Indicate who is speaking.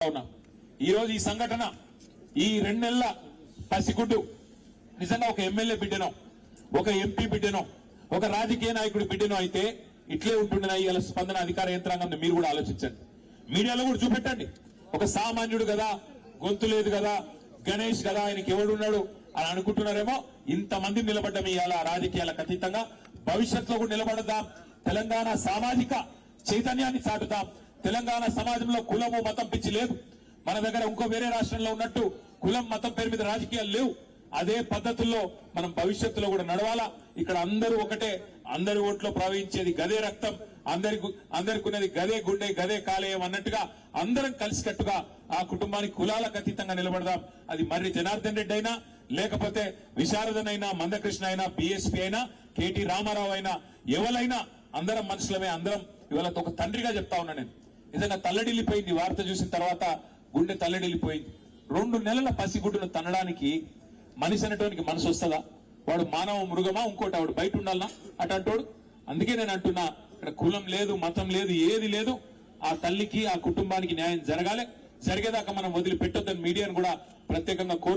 Speaker 1: ఈ రోజు ఈ సంఘటన ఈ 2 నెలల పసిగుడ్డు నిజంగా ఒక ఎమ్మెల్యే బిడ్డనో ఒక ఎంపీ బిడ్డనో ఒక రాజకీయ నాయకుడి బిడ్డనో అయితే ఇట్లే ఉంటుండే ఇవాళ స్పందన అధికార యంత్రాంగం మీరు కూడా ఆలోచించండి. మీడియాలో కూడా చూపెట్టండి. ఒక సామాన్యుడు కదా, గొంతు లేదు కదా, గణేష్ కదా, ఆయనకి ఎవడున్నాడు అని అనుకుంటున్నారేమో. ఇంతమంది నిలబడ్డం ఇవాళ రాజకీయాలకు అతీతంగా భవిష్యత్తులో కూడా నిలబడదాం. తెలంగాణ సామాజిక చైతన్యాన్ని చాటుదాం. తెలంగాణ సమాజంలో కులము మతం పిచ్చి లేదు. మన దగ్గర ఇంకో వేరే రాష్ట్రంలో ఉన్నట్టు కులం మతం పేరు మీద రాజకీయాలు లేవు. అదే పద్ధతుల్లో మనం భవిష్యత్తులో కూడా నడవాలా. ఇక్కడ అందరూ ఒకటే, అందరి ఓట్లో ప్రవహించేది గదే రక్తం, అందరికి ఉన్నది గదే గుండె గదే కాలేయం అన్నట్టుగా అందరం కలిసికట్టుగా ఆ కుటుంబానికి కులాలకు అతీతంగా నిలబడదాం. అది మర్రి జనార్దన్ రెడ్డి అయినా, లేకపోతే విశారదన్ అయినా, మందకృష్ణ అయినా, బీఎస్పీ అయినా, కేటీ రామారావు అయినా, ఎవరైనా అందరం మనుషులమే. అందరం ఇవాళ ఒక తండ్రిగా చెప్తా ఉన్నా నేను. నిజంగా తల్లడిల్లిపోయింది వార్త చూసిన తర్వాత, గుండె తల్లడిల్లిపోయింది. 2 నెలల పసిగుడ్డును తనడానికి మనిషి అనేటానికి మనసు వస్తుందా? వాడు మానవ మృగమా ఇంకోటి? వాడు బయట ఉండాలనా అటంటోడు? అందుకే నేను అంటున్నా, ఇక్కడ కులం లేదు, మతం లేదు, ఏది లేదు. ఆ తల్లికి ఆ కుటుంబానికి న్యాయం జరగాలి. జరిగేదాకా మనం వదిలిపెట్టొద్దని మీడియాను కూడా ప్రత్యేకంగా